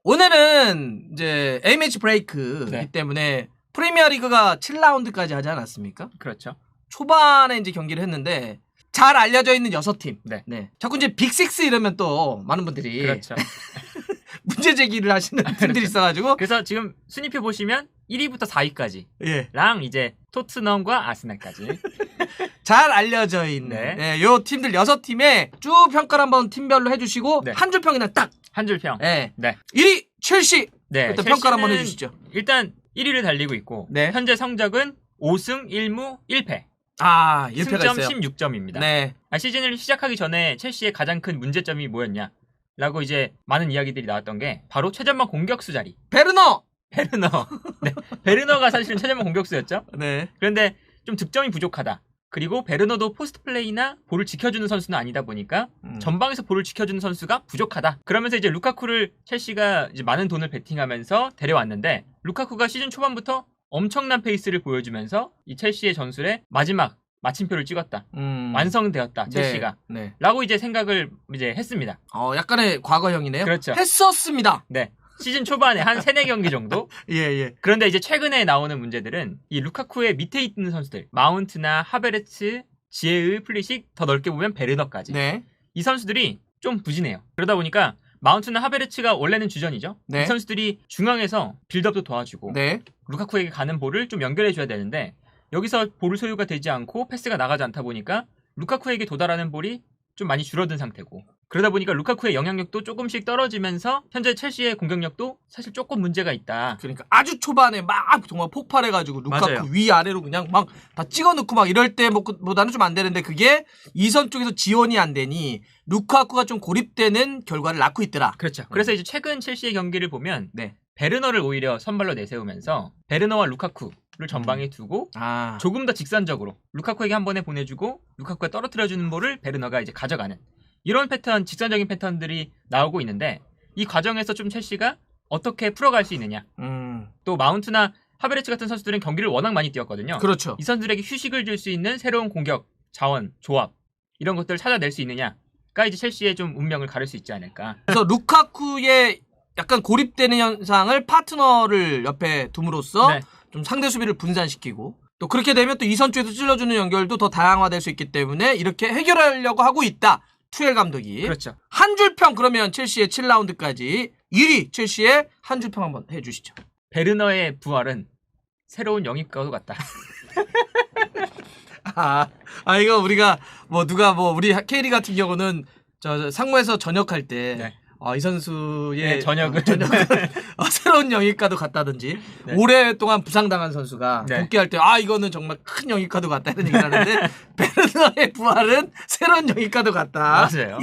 오늘은 이제 A매치 브레이크이기 네. 때문에 프리미어리그가 7라운드까지 하지 않았습니까? 그렇죠. 초반에 이제 경기를 했는데 잘 알려져 있는 6팀. 네. 자꾸 이제 빅6 이러면 또 많은 분들이 그렇죠. 문제 제기를 하시는 팀들이 있어가지고 그래서 지금 순위표 보시면 1위부터 4위까지 예. 랑 이제 토트넘과 아스날까지 잘 알려져 있는 네. 요 팀들 6팀에 쭉 평가를 한번 팀별로 해주시고 네. 한 줄 평이나 딱. 한 줄 평. 예. 네. 1위 첼시. 네. 일단 평가를 한번 첼시는 해주시죠. 일단 1위를 달리고 있고 네. 현재 성적은 5승 1무 1패. 아, 1패가 승점 있어요. 16점입니다. 네. 시즌을 시작하기 전에 첼시의 가장 큰 문제점이 뭐였냐? 라고 이제 많은 이야기들이 나왔던 게 바로 최전방 공격수 자리. 베르너. 네. 베르너가 사실은 최전방 공격수였죠. 네. 그런데 좀 득점이 부족하다. 그리고 베르너도 포스트 플레이나 볼을 지켜주는 선수는 아니다 보니까 전방에서 볼을 지켜주는 선수가 부족하다. 그러면서 이제 루카쿠를 첼시가 이제 많은 돈을 베팅하면서 데려왔는데 루카쿠가 시즌 초반부터 엄청난 페이스를 보여주면서 이 첼시의 전술에 마지막 마침표를 찍었다. 완성되었다. 첼시가. 네. 라고 이제 생각을 이제 했습니다. 약간의 과거형이네요. 그렇죠. 했었습니다. 네. 시즌 초반에 한 3-4경기 정도. 예. 그런데 이제 최근에 나오는 문제들은 이 루카쿠의 밑에 있는 선수들 마운트나 하베르츠, 지에의, 플리식, 더 넓게 보면 베르너까지. 네. 이 선수들이 좀 부진해요. 그러다 보니까 마운트나 하베르츠가 원래는 주전이죠. 네. 이 선수들이 중앙에서 빌드업도 도와주고 네. 루카쿠에게 가는 볼을 좀 연결해줘야 되는데 여기서 볼 소유가 되지 않고 패스가 나가지 않다 보니까 루카쿠에게 도달하는 볼이 좀 많이 줄어든 상태고 그러다 보니까 루카쿠의 영향력도 조금씩 떨어지면서 현재 첼시의 공격력도 사실 조금 문제가 있다. 그러니까 아주 초반에 막 정말 폭발해가지고 루카쿠 맞아요. 위아래로 그냥 막 다 찍어놓고 막 이럴 때보다는 좀 안 되는데 그게 이선 쪽에서 지원이 안 되니 루카쿠가 좀 고립되는 결과를 낳고 있더라. 그렇죠. 그래서 이제 최근 첼시의 경기를 보면 네. 베르너를 오히려 선발로 내세우면서 베르너와 루카쿠를 전방에 두고 조금 더 직선적으로 루카쿠에게 한 번에 보내주고 루카쿠가 떨어뜨려주는 볼을 베르너가 이제 가져가는 이런 패턴, 직선적인 패턴들이 나오고 있는데 이 과정에서 좀 첼시가 어떻게 풀어갈 수 있느냐. 또 마운트나 하베르츠 같은 선수들은 경기를 워낙 많이 뛰었거든요. 그렇죠. 이 선수들에게 휴식을 줄 수 있는 새로운 공격, 자원, 조합 이런 것들을 찾아낼 수 있느냐가 이제 첼시의 좀 운명을 가를 수 있지 않을까. 그래서 루카쿠의 약간 고립되는 현상을 파트너를 옆에 둠으로써 네. 좀 상대 수비를 분산시키고 또 그렇게 되면 또 이선 쪽에서 찔러주는 연결도 더 다양화될 수 있기 때문에 이렇게 해결하려고 하고 있다. 투엘 감독이. 그렇죠. 한 줄 평 그러면 첼시의 7라운드까지 1위 첼시의 한 줄 평 한번 해주시죠. 베르너의 부활은 새로운 영입과도 같다. 이거 우리가 누가 우리 K리그 같은 경우는 저 상무에서 전역할 때 네. 이 선수의 네, 전역을 새로운 영입과도 같다든지 네. 오랫동안 부상당한 선수가 네. 복귀할 때 이거는 정말 큰 영입과도 같다 이런 얘기를 하는데 베르너의 부활은 새로운 영입과도 같다. 맞아요.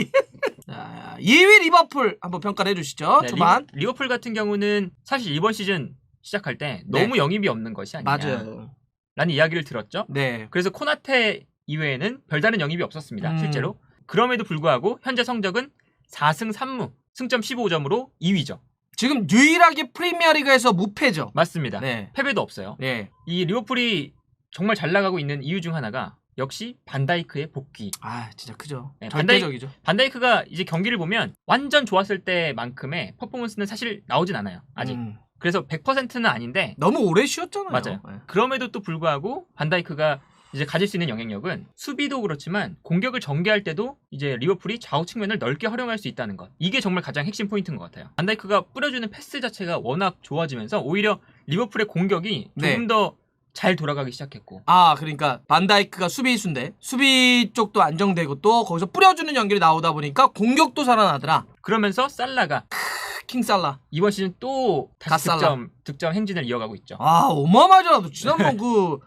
자, 2위 리버풀 한번 평가를 해주시죠. 네, 초반. 리버풀 같은 경우는 사실 이번 시즌 시작할 때 네. 너무 영입이 없는 것이 아니냐 맞아요. 라는 이야기를 들었죠. 네. 그래서 코나테 이외에는 별다른 영입이 없었습니다. 실제로. 그럼에도 불구하고 현재 성적은 4승 3무 승점 15점으로 2위죠. 지금 유일하게 프리미어리그에서 무패죠. 맞습니다. 네. 패배도 없어요. 네. 이 리버풀이 정말 잘 나가고 있는 이유 중 하나가 역시 반다이크의 복귀. 진짜 크죠. 네, 절대적이죠. 반다이크가 이제 경기를 보면 완전 좋았을 때만큼의 퍼포먼스는 사실 나오진 않아요. 아직. 그래서 100%는 아닌데 너무 오래 쉬었잖아요. 맞아요. 네. 그럼에도 또 불구하고 반다이크가 이제 가질 수 있는 영향력은 수비도 그렇지만 공격을 전개할 때도 이제 리버풀이 좌우 측면을 넓게 활용할 수 있다는 것. 이게 정말 가장 핵심 포인트인 것 같아요. 반다이크가 뿌려주는 패스 자체가 워낙 좋아지면서 오히려 리버풀의 공격이 조금 더 잘 돌아가기 시작했고. 그러니까 반다이크가 수비수인데 수비 쪽도 안정되고 또 거기서 뿌려주는 연결이 나오다 보니까 공격도 살아나더라. 그러면서 살라가 킹살라 이번 시즌 또 다시 득점 행진을 이어가고 있죠. 어마어마하잖아. 지난번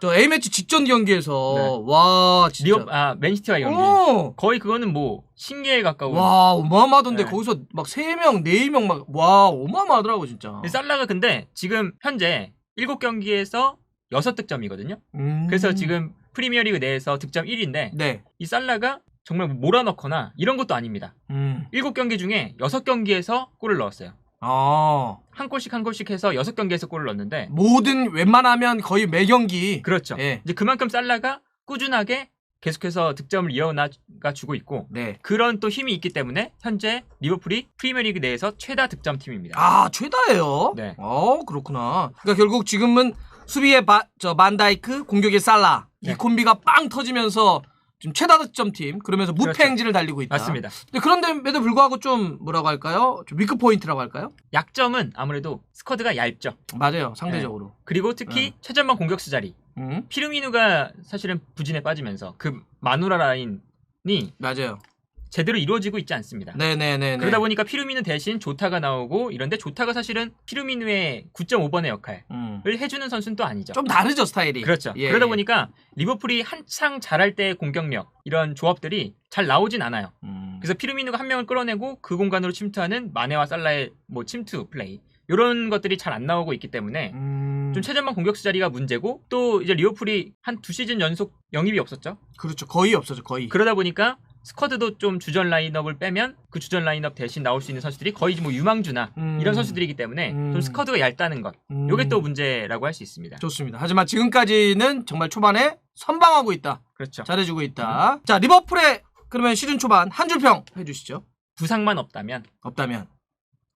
저 A매치 직전 경기에서 와 진짜 맨시티와의 경기 거의 그거는 뭐 신기에 가까운. 와 어마어마하던데 거기서 막 3명 4명 막 어마어마하더라고 진짜. 살라가 근데 지금 현재 7경기에서 6득점이거든요. 그래서 지금 프리미어리그 내에서 득점 1위인데 이 살라가 정말 몰아넣거나 이런 것도 아닙니다. 7경기 중에 6경기에서 골을 넣었어요. 한 골씩 해서 6경기에서 골을 넣었는데 모든 웬만하면 거의 매 경기. 그렇죠. 이제 그만큼 살라가 꾸준하게 계속해서 득점을 이어나가 주고 있고 네. 그런 또 힘이 있기 때문에 현재 리버풀이 프리미어리그 내에서 최다 득점팀입니다. 아, 최다예요? 네. 그렇구나. 그러니까 결국 지금은 수비에 반다이크, 공격에 살라. 이 네. 콤비가 빵 터지면서 지금 최다 득점팀, 그러면서 무패 그렇죠. 행진을 달리고 있다. 맞습니다. 근데 그런데도 불구하고 좀 뭐라고 할까요? 좀 위크 포인트라고 할까요? 약점은 아무래도 스쿼드가 얇죠. 맞아요. 상대적으로. 그리고 특히 최전방 공격수 자리. 피르미누가 사실은 부진에 빠지면서 그 마누라 라인이 맞아요. 제대로 이루어지고 있지 않습니다. 네네네. 그러다 보니까 피르미누 대신 조타가 나오고 이런데 조타가 사실은 피르미누의 9.5번의 역할을 해주는 선수는 또 아니죠. 좀 다르죠, 스타일이. 그렇죠. 예, 그러다 예. 보니까 리버풀이 한창 잘할 때의 공격력 이런 조합들이 잘 나오진 않아요. 그래서 피르미누가 한 명을 끌어내고 그 공간으로 침투하는 마네와 살라의 뭐 침투 플레이 이런 것들이 잘 안 나오고 있기 때문에 좀 최전방 공격수 자리가 문제고 또 이제 리버풀이 한 2시즌 연속 영입이 없었죠. 그렇죠. 거의 없어져, 거의. 그러다 보니까 스쿼드도 좀 주전 라인업을 빼면 그 주전 라인업 대신 나올 수 있는 선수들이 거의 뭐 유망주나 이런 선수들이기 때문에 좀 스쿼드가 얇다는 것. 요게 또 문제라고 할 수 있습니다. 좋습니다. 하지만 지금까지는 정말 초반에 선방하고 있다. 그렇죠. 잘해주고 있다. 자, 리버풀의 그러면 시즌 초반 한 줄 평 해주시죠. 부상만 없다면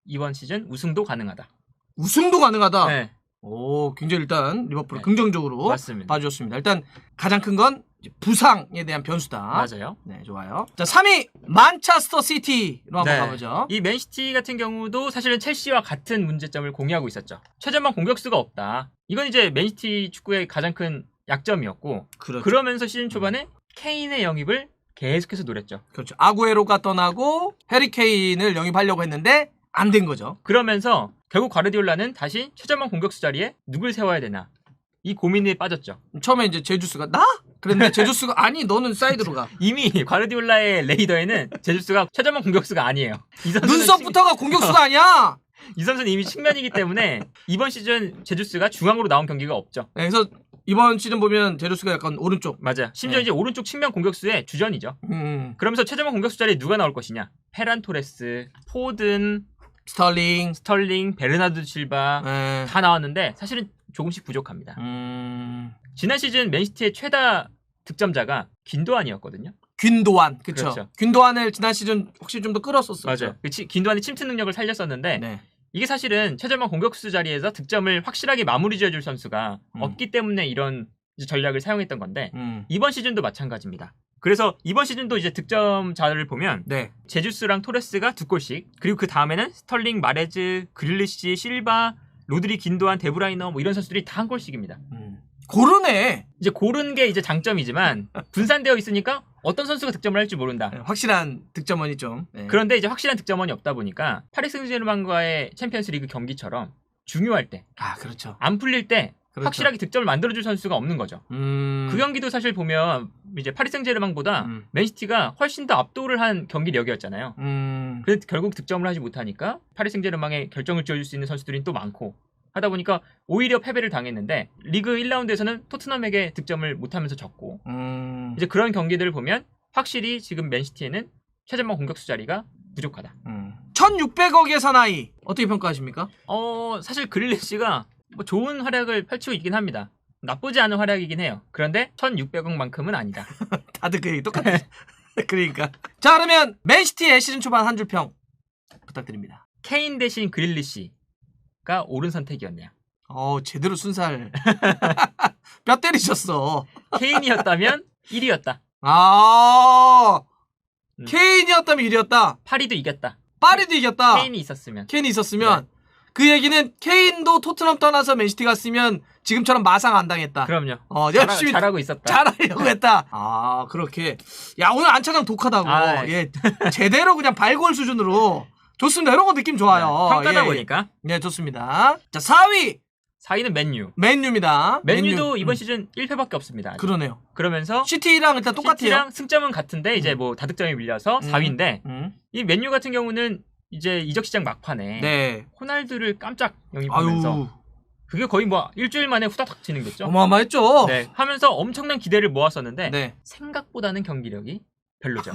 이번 시즌 우승도 가능하다. 우승도 가능하다. 네. 오, 굉장히 일단 리버풀 네. 긍정적으로 맞습니다. 봐주셨습니다. 일단 가장 큰 건 부상에 대한 변수다. 맞아요. 네, 좋아요. 자, 3위 만체스터 시티로 한번 네. 가보죠. 이 맨시티 같은 경우도 사실은 첼시와 같은 문제점을 공유하고 있었죠. 최전방 공격수가 없다. 이건 이제 맨시티 축구의 가장 큰 약점이었고 그렇죠. 그러면서 시즌 초반에 케인의 영입을 계속해서 노렸죠. 그렇죠. 아구에로가 떠나고 해리 케인을 영입하려고 했는데 안 된 거죠. 그러면서 결국 과르디올라는 다시 최전방 공격수 자리에 누굴 세워야 되나 이 고민에 빠졌죠. 처음에 이제 제주스가 나? 그랬는데 제주스가 아니 너는 사이드로 가. 이미 과르디올라의 레이더에는 제주스가 최전방 공격수가 아니에요. 이 선수는 눈썹부터가 공격수가 아니야. 이 선수는 이미 측면이기 때문에 이번 시즌 제주스가 중앙으로 나온 경기가 없죠. 네, 그래서 이번 시즌 보면 제주스가 약간 오른쪽. 맞아요. 심지어 네. 이제 오른쪽 측면 공격수의 주전이죠. 그러면서 최전방 공격수 자리에 누가 나올 것이냐? 페란 토레스, 포든, 스털링, 베르나르도 실바 네. 다 나왔는데 사실은 조금씩 부족합니다. 지난 시즌 맨시티의 최다 득점자가 긴도안이었거든요. 균도안, 그쵸? 그렇죠. 균도안을 지난 시즌 혹시 좀 더 끌었었죠. 맞아요. 긴도안이 침투 능력을 살렸었는데 네. 이게 사실은 최전방 공격수 자리에서 득점을 확실하게 마무리 지어줄 선수가 없기 때문에 이런 이제 전략을 사용했던 건데 이번 시즌도 마찬가지입니다. 그래서 이번 시즌도 이제 득점자를 보면 네. 제주스랑 토레스가 2골씩 그리고 그 다음에는 스털링, 마레즈, 그릴리시, 실바, 로드리, 긴도안, 데브라이너 뭐 이런 선수들이 다 한 골씩입니다. 고르네. 이제 고른 게 이제 장점이지만 분산되어 있으니까 어떤 선수가 득점을 할지 모른다. 네, 확실한 득점원이 좀. 네. 그런데 이제 확실한 득점원이 없다 보니까 파리 생제르맹과의 챔피언스리그 경기처럼 중요할 때, 아, 그렇죠. 안 풀릴 때 그렇죠. 확실하게 득점을 만들어줄 선수가 없는 거죠. 그 경기도 사실 보면 이제 파리 생제르맹보다 맨시티가 훨씬 더 압도를 한 경기력이었잖아요. 그래서 결국 득점을 하지 못하니까 파리 생제르맹의 결정을 지어줄 수 있는 선수들이 또 많고 하다 보니까 오히려 패배를 당했는데 리그 1라운드에서는 토트넘에게 득점을 못하면서 졌고 이제 그런 경기들을 보면 확실히 지금 맨시티에는 최전방 공격수 자리가 부족하다. 1600억의 사나이 어떻게 평가하십니까? 사실 그릴리시가 뭐 좋은 활약을 펼치고 있긴 합니다. 나쁘지 않은 활약이긴 해요. 그런데 1600억만큼은 아니다. 다들 그 얘기 똑같아. 그러니까. 자, 그러면 맨시티의 시즌 초반 한 줄 평 부탁드립니다. 케인 대신 그릴리시가 옳은 선택이었네요. 제대로 순살. 뼈 때리셨어. 케인이었다면 1위였다. 케인이었다면 1위였다. 파리도 이겼다. 파리도 이겼다. 케인이 있었으면. 네. 그 얘기는 케인도 토트넘 떠나서 맨시티 갔으면 지금처럼 마상 안 당했다. 그럼요. 열심히 잘하고 있었다. 잘하려고 했다. 그렇게. 야, 오늘 안차장 독하다고. 예, 제대로 그냥 발골 수준으로. 좋습니다. 이런 거 느낌 좋아요. 네, 평가다 보니까. 네, 좋습니다. 자, 4위는 맨유입니다. 맨유도 맨유. 이번 시즌 1패밖에 없습니다. 아직. 그러네요. 그러면서 시티랑 일단 똑같아요. 시티랑 승점은 같은데 이제 뭐 다득점이 밀려서 4위인데 이 맨유 같은 경우는 이제 이적 시장 막판에 네. 호날두를 깜짝 영입하면서 그게 거의 뭐 일주일 만에 후다닥 진행됐죠. 어마어마했죠. 네. 하면서 엄청난 기대를 모았었는데 네. 생각보다는 경기력이 별로죠.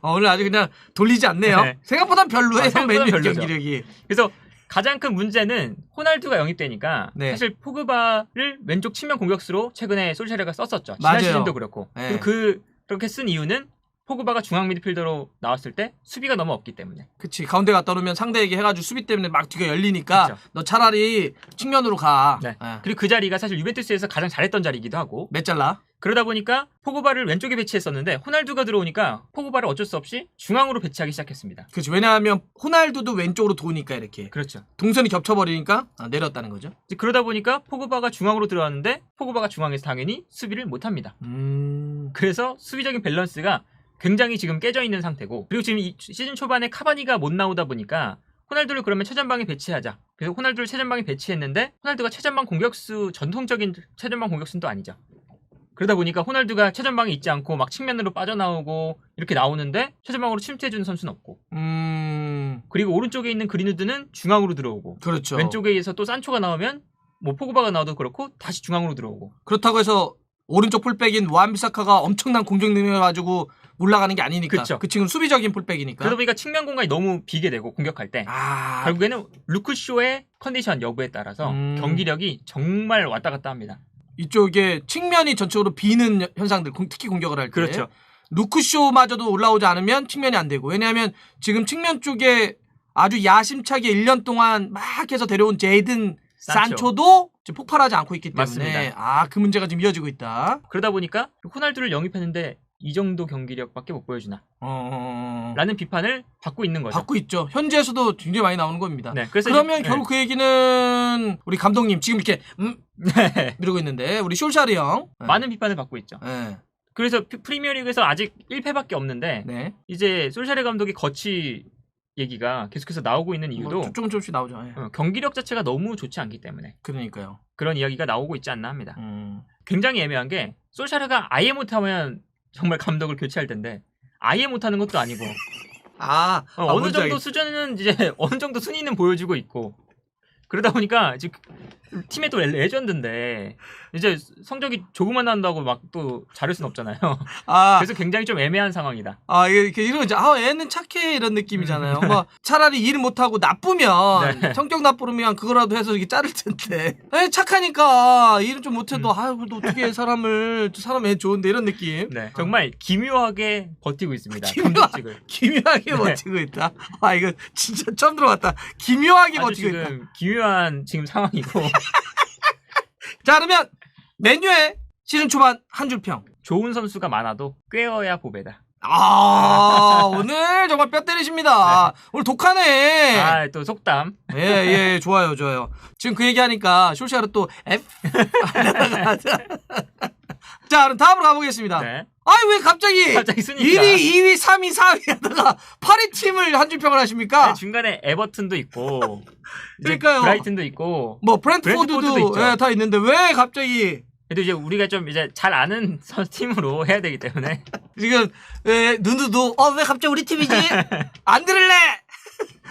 오늘 아주 그냥 돌리지 않네요. 네. 생각보다 별로예요. 생각보다 맨유 별로죠. 경기력이. 그래서 가장 큰 문제는 호날두가 영입되니까 네. 사실 포그바를 왼쪽 측면 공격수로 최근에 솔샤르가 썼었죠. 지난 맞아요. 시즌도 그렇고. 네. 그리고 그렇게 쓴 이유는 포그바가 중앙 미드필더로 나왔을 때 수비가 너무 없기 때문에. 그치. 가운데 갔다 놓으면 상대에게 해가지고 수비 때문에 막 뒤가 열리니까 그쵸. 너 차라리 측면으로 가. 네. 예. 그리고 그 자리가 사실 유벤투스에서 가장 잘했던 자리이기도 하고. 메잘라. 그러다 보니까 포그바를 왼쪽에 배치했었는데 호날두가 들어오니까 포그바를 어쩔 수 없이 중앙으로 배치하기 시작했습니다. 그치. 왜냐하면 호날두도 왼쪽으로 도니까 이렇게. 그렇죠. 동선이 겹쳐버리니까 내렸다는 거죠. 이제 그러다 보니까 포그바가 중앙으로 들어왔는데 포그바가 중앙에서 당연히 수비를 못합니다. 그래서 수비적인 밸런스가 굉장히 지금 깨져 있는 상태고, 그리고 지금 이 시즌 초반에 카바니가 못 나오다 보니까 호날두를 그러면 최전방에 배치하자. 그래서 호날두를 최전방에 배치했는데 호날두가 최전방 공격수, 전통적인 최전방 공격수는 또 아니죠. 그러다 보니까 호날두가 최전방에 있지 않고 막 측면으로 빠져나오고 이렇게 나오는데 최전방으로 침투해주는 선수는 없고, 그리고 오른쪽에 있는 그린우드는 중앙으로 들어오고, 그렇죠. 왼쪽에서 또 산초가 나오면 뭐 포그바가 나와도 그렇고 다시 중앙으로 들어오고. 그렇다고 해서 오른쪽 풀백인 와암비사카가 엄청난 공격 능력을 가지고 올라가는 게 아니니까. 그쵸. 그 친구는 수비적인 풀백이니까. 그러다 보니까 측면 공간이 너무 비게 되고 공격할 때 결국에는 루크쇼의 컨디션 여부에 따라서 경기력이 정말 왔다 갔다 합니다. 이쪽에 측면이 전체적으로 비는 현상들, 특히 공격을 할 때. 그렇죠. 루크쇼마저도 올라오지 않으면 측면이 안 되고. 왜냐하면 지금 측면 쪽에 아주 야심차게 1년 동안 막 해서 데려온 제이든 산초도 지금 폭발하지 않고 있기 때문에 맞습니다. 그 문제가 지금 이어지고 있다. 그러다 보니까 호날두를 영입했는데 이 정도 경기력밖에 못 보여주나 라는 비판을 받고 있는 거죠. 받고 있죠. 현지에서도 굉장히 많이 나오는 겁니다. 네, 그래서 그러면 이제, 결국 그 얘기는 우리 감독님 지금 이렇게 이러고 있는데 우리 숄샤르 형 많은 비판을 받고 있죠. 네. 그래서 프리미어리그에서 아직 1패밖에 없는데 네. 이제 솔샤르 감독의 거치 얘기가 계속해서 나오고 있는 이유도 뭐 조금씩 나오죠. 네. 경기력 자체가 너무 좋지 않기 때문에 그러니까요. 그런 이야기가 나오고 있지 않나 합니다. 굉장히 애매한 게 솔샤르가 아예 못하면 정말 감독을 교체할 텐데 아예 못하는 것도 아니고 어느 정도 수준은 이제 어느 정도 순위는 보여주고 있고, 그러다 보니까 지금 팀의 또 레전드인데 이제 성적이 조금만 난다고 막 또 잘할 순 없잖아요. 그래서 굉장히 좀 애매한 상황이다. 이렇게 이런 이제 애는 착해 이런 느낌이잖아요. 뭐 차라리 일 못하고 나쁘면 네. 성격 나쁘면 그거라도 해서 이렇게 자를 텐데 착하니까 일은 좀 못해도 그래도 어떻게 사람 애 좋은데 이런 느낌. 네, 정말 기묘하게 버티고 있습니다. 감독직을. 기묘하게 버티고 있다. 이거 진짜 처음 들어봤다. 기묘하게 버티고 지금 있다. 기묘한 지금 상황이고. 자, 그러면 맨유의 시즌 초반 한 줄 평. 좋은 선수가 많아도 꿰어야 보배다. 오늘 정말 뼈 때리십니다. 오늘 독하네. 또 속담. 예, 좋아요. 지금 그 얘기하니까 숄샤르 또 자, 그럼 다음으로 가보겠습니다. 네. 왜 갑자기 순위가 1위, 2위, 3위, 4위 하다가 8위 팀을 한 줄 평을 하십니까? 중간에 에버튼도 있고, 그러니까요. 브라이튼도 있고, 뭐 브랜트포드도 있죠. 다 있는데 왜 갑자기 그래도 이제 우리가 좀 이제 잘 아는 팀으로 해야 되기 때문에 지금 누누도 왜 갑자기 우리 팀이지? 안 들을래.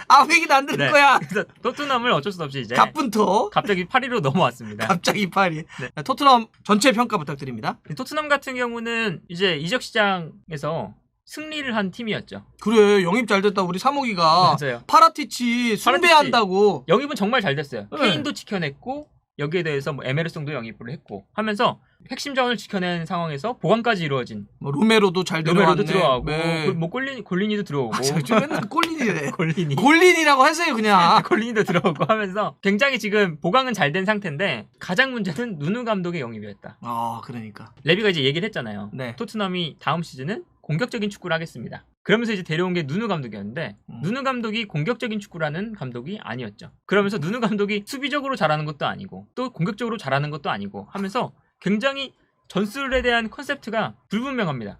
아무 얘기도 안 들을 거야. 그래서 토트넘을 어쩔 수 없이 이제 갑분토 갑자기 8위로 넘어왔습니다. 갑자기 8위. 토트넘 전체 평가 부탁드립니다. 토트넘 같은 경우는 이제 이적 시장에서 승리를 한 팀이었죠. 그래, 영입 잘 됐다. 우리 사모기가 맞아요. 파라티치 숭배한다고. 영입은 정말 잘 됐어요. 네. 케인도 지켜냈고 여기에 대해서 뭐 에메르송도 영입을 했고 하면서 핵심 자원을 지켜낸 상황에서 보강까지 이루어진. 뭐 루메로도 잘 루메로도 들어왔네. 들어가고 뭐 골리니도 들어오고. 좀 맨날 골린이래. 골린이라고 하세요 그냥. 골리니도 들어오고 하면서 굉장히 지금 보강은 잘 된 상태인데 가장 문제는 누누 감독의 영입이었다. 그러니까. 레비가 이제 얘기를 했잖아요. 네. 토트넘이 다음 시즌은 공격적인 축구를 하겠습니다. 그러면서 이제 데려온 게 누누 감독이었는데 누누 감독이 공격적인 축구라는 감독이 아니었죠. 그러면서 누누 감독이 수비적으로 잘하는 것도 아니고 또 공격적으로 잘하는 것도 아니고 하면서 굉장히 전술에 대한 컨셉트가 불분명합니다.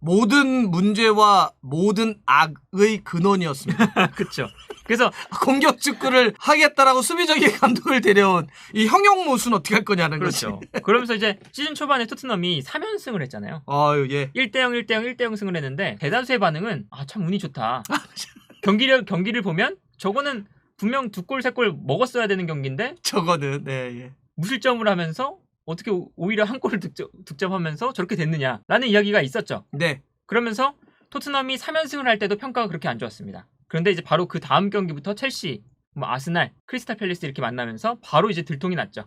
모든 문제와 모든 악의 근원이었습니다. 그렇죠. 그래서 공격 축구를 하겠다라고 수비적인 감독을 데려온 이 형용모순 어떻게 할 거냐는 그렇죠. 거지. 그러면서 이제 시즌 초반에 토트넘이 3연승을 했잖아요. 예. 1대0, 1대0, 1대0 승을 했는데 대다수의 반응은 참 운이 좋다. 경기를 보면 저거는 분명 2골, 3골 먹었어야 되는 경기인데 저거는 예. 무실점을 하면서 어떻게 오히려 한 골을 득점하면서 저렇게 됐느냐라는 이야기가 있었죠. 네. 그러면서 토트넘이 3연승을 할 때도 평가가 그렇게 안 좋았습니다. 그런데 이제 바로 그 다음 경기부터 첼시 뭐 아스날, 크리스탈 팰리스 이렇게 만나면서 바로 이제 들통이 났죠.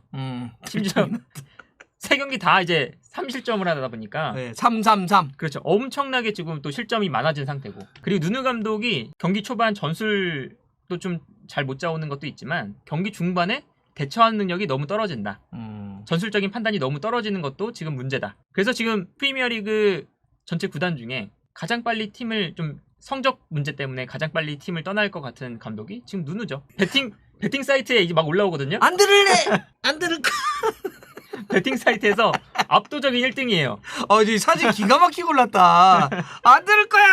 심지어 3경기 다 이제 3실점을 하다 보니까 네, 3-3-3. 그렇죠. 엄청나게 지금 또 실점이 많아진 상태고. 그리고 누누 감독이 경기 초반 전술도 좀 잘 못 짜오는 것도 있지만 경기 중반에 대처하는 능력이 너무 떨어진다. 전술적인 판단이 너무 떨어지는 것도 지금 문제다. 그래서 지금 프리미어리그 전체 구단 중에 가장 빨리 팀을 좀 성적 문제 때문에 가장 빨리 팀을 떠날 것 같은 감독이 지금 누누죠. 베팅 사이트에 이제 막 올라오거든요. 안 들을래. 안 들을까. 베팅 사이트에서 압도적인 1등이에요. 이제 사진 기가 막히게 올랐다. 안 들을 거야.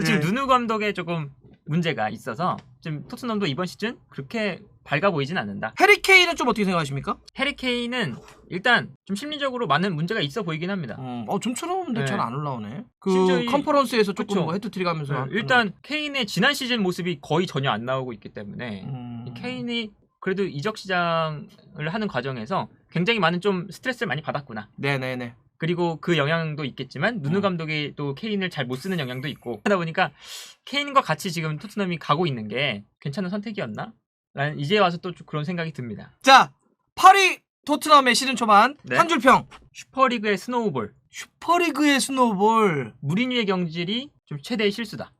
지금 네. 누누 감독에 조금 문제가 있어서 지금 토트넘도 이번 시즌 그렇게 밝아 보이진 않는다. 해리 케인은 좀 어떻게 생각하십니까? 해리 케인은 일단 좀 심리적으로 많은 문제가 있어 보이긴 합니다. 좀처럼인데 네. 잘 안 올라오네. 심지어 컨퍼런스에서 조금 그쵸. 뭐 헤트트릭 하면서. 일단 케인의 지난 시즌 모습이 거의 전혀 안 나오고 있기 때문에 이 케인이 그래도 이적 시장을 하는 과정에서 굉장히 많은 좀 스트레스를 많이 받았구나. 네네네. 그리고 그 영향도 있겠지만 누누 감독이 또 케인을 잘 못 쓰는 영향도 있고 하다 보니까 케인과 같이 지금 토트넘이 가고 있는 게 괜찮은 선택이었나? 라는 이제 와서 또 그런 생각이 듭니다. 자, 파리 토트넘의 시즌 초반 네. 한 줄평. 슈퍼리그의 스노우볼. 슈퍼리그의 스노우볼. 무리뉴의 경질이 좀 최대의 실수다.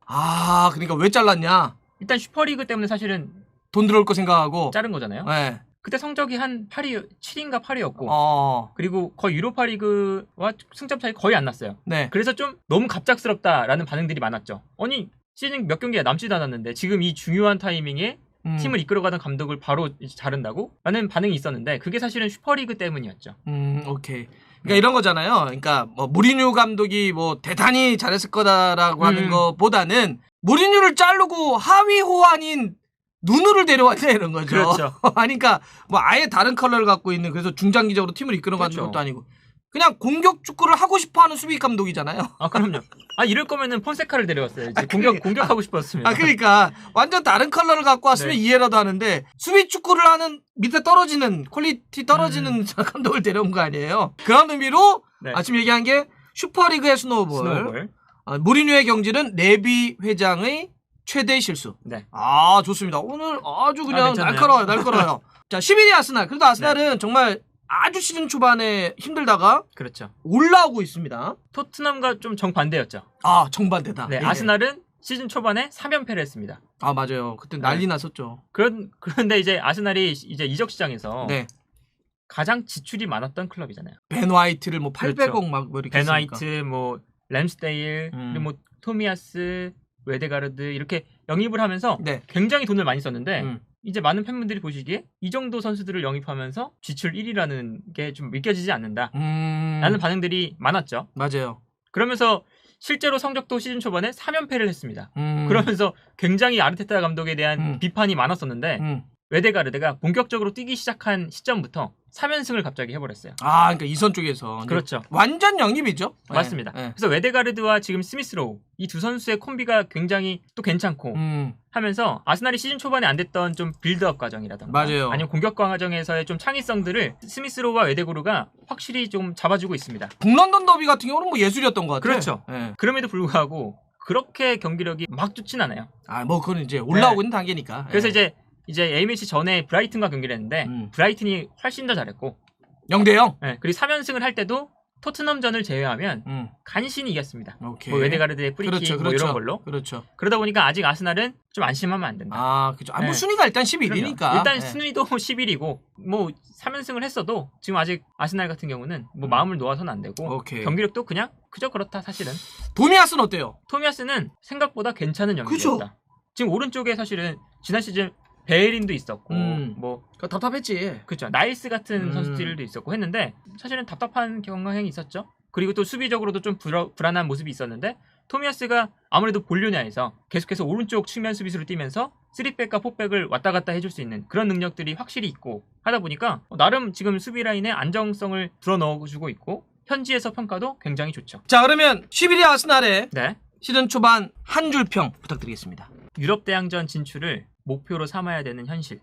그러니까 왜 잘랐냐? 일단 슈퍼리그 때문에 사실은 돈 들어올 거 생각하고. 자른 거잖아요. 네. 그때 성적이 한 7인가 8이었고 그리고 거의 유로파리그와 승점 차이 거의 안 났어요. 네. 그래서 좀 너무 갑작스럽다라는 반응들이 많았죠. 아니 시즌 몇 경기가 남지도 않았는데 지금 이 중요한 타이밍에 팀을 이끌어가던 감독을 바로 이제 자른다고? 라는 반응이 있었는데 그게 사실은 슈퍼리그 때문이었죠. 오케이. 그러니까 이런 거잖아요. 그러니까 뭐 무리뉴 감독이 뭐 대단히 잘했을 거다라고 하는 것보다는 무리뉴를 자르고 하위 호환인 누누를 데려왔냐 이런 거죠. 그렇죠. 그러니까 뭐 아예 다른 컬러를 갖고 있는 그래서 중장기적으로 팀을 이끌어가는 그렇죠. 것도 아니고 그냥 공격 축구를 하고 싶어하는 수비 감독이잖아요. 그럼요. 이럴 거면은 폰세카를 데려왔어요. 이제 공격하고 싶었으면. 그러니까 완전 다른 컬러를 갖고 왔으면 네. 이해라도 하는데 수비 축구를 하는 밑에 떨어지는 퀄리티 떨어지는 감독을 데려온 거 아니에요. 그런 의미로 네. 아침 얘기한 게 슈퍼리그의 스노우볼. 무리뉴의 경질은 레비 회장의 최대 실수. 네. 좋습니다. 오늘 아주 그냥 괜찮네요. 날카로워요. 자, 11위 아스날. 그래도 아스날은 정말 아주 시즌 초반에 힘들다가 그렇죠. 올라오고 있습니다. 토트넘과 좀 정반대였죠. 정반대다. 네, 아스날은 시즌 초반에 3연패를 했습니다. 맞아요. 그때 난리 났었죠. 그런데 이제 아스날이 이제 이적 시장에서 네. 가장 지출이 많았던 클럽이잖아요. 벤 화이트를 뭐 800억 그렇죠. 막 뭐 이렇게 벤 했으니까. 화이트, 뭐 램스데일, 그리고 뭐 토미아스, 웨데가르드 이렇게 영입을 하면서 네. 굉장히 돈을 많이 썼는데 이제 많은 팬분들이 보시기에 이 정도 선수들을 영입하면서 지출 1위라는 게 좀 믿겨지지 않는다 라는 반응들이 많았죠. 맞아요. 그러면서 실제로 성적도 시즌 초반에 3연패를 했습니다. 그러면서 굉장히 아르테타 감독에 대한 비판이 많았었는데 웨데가르드가 본격적으로 뛰기 시작한 시점부터 3연승을 갑자기 해버렸어요. 그러니까 이선 쪽에서. 그렇죠. 완전 영입이죠. 맞습니다. 네. 그래서 웨데가르드와 지금 스미스로우 이 두 선수의 콤비가 굉장히 또 괜찮고 하면서 아스날이 시즌 초반에 안 됐던 좀 빌드업 과정이라던가 맞아요. 아니면 공격 과정에서의 좀 창의성들을 스미스로우와 웨데고르가 확실히 좀 잡아주고 있습니다. 북런던 더비 같은 경우는 뭐 예술이었던 것 같아요. 그렇죠. 네. 그럼에도 불구하고 그렇게 경기력이 막 좋진 않아요. 뭐 그건 이제 올라오고 있는 단계니까. 그래서 이제 A매치 전에 브라이튼과 경기를 했는데 브라이튼이 훨씬 더 잘했고 0대0. 네, 그리고 3연승을 할 때도 토트넘전을 제외하면 간신히 이겼습니다. 오케이. 뭐 웨데가르드의 프리킥 뭐 이런 걸로. 그렇죠. 그러다 보니까 아직 아스날은 좀 안심하면 안 된다. 그렇죠. 네. 뭐 순위가 일단 11위니까. 일단 순위도 11위고 뭐 3연승을 했어도 지금 아직 아스날 같은 경우는 뭐 마음을 놓아서는 안 되고 오케이. 경기력도 그냥 그저 그렇다 사실은. 도미아스는 어때요? 토미아스는 생각보다 괜찮은 연기였다. 지금 오른쪽에 사실은 지난 시즌 베일린도 있었고 뭐 답답했지. 그렇죠. 나이스 같은 선수들도 있었고 했는데 사실은 답답한 경향이 있었죠. 그리고 또 수비적으로도 좀 불안한 모습이 있었는데 토미아스가 아무래도 볼류냐에서 계속해서 오른쪽 측면 수비수로 뛰면서 3백과 4백을 왔다 갔다 해줄 수 있는 그런 능력들이 확실히 있고 하다 보니까 나름 지금 수비 라인의 안정성을 불어넣어주고 있고 현지에서 평가도 굉장히 좋죠. 자, 그러면 11위 아스날의 네. 시즌 초반 한 줄 평 부탁드리겠습니다. 유럽 대항전 진출을 목표로 삼아야 되는 현실.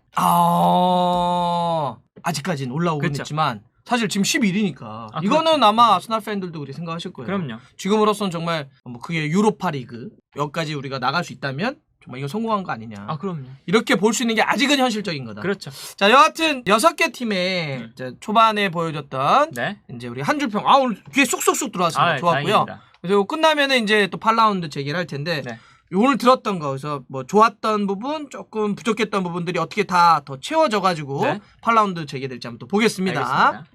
아직까지는 올라오긴 그렇죠. 했지만 사실 지금 11위니까 이거는 그렇죠. 아마 아스날 팬들도 그렇게 생각하실 거예요. 그럼요. 지금으로선 정말 뭐 그게 유로파 리그 여기까지 우리가 나갈 수 있다면 정말 이거 성공한 거 아니냐. 아, 그럼요. 이렇게 볼 수 있는 게 아직은 현실적인 거다. 그렇죠. 자, 여하튼 6개 팀의 이제 초반에 보여줬던 네. 이제 우리 한 줄 평. 오늘 귀에 쏙쏙쏙 들어왔습니다. 좋았고요. 다행입니다. 그리고 끝나면은 이제 또 8라운드 재개를 할 텐데 네. 오늘 들었던 거, 그래서 뭐 좋았던 부분, 조금 부족했던 부분들이 어떻게 다 더 채워져 가지고 네. 8라운드 재개될지 한번 또 보겠습니다. 알겠습니다.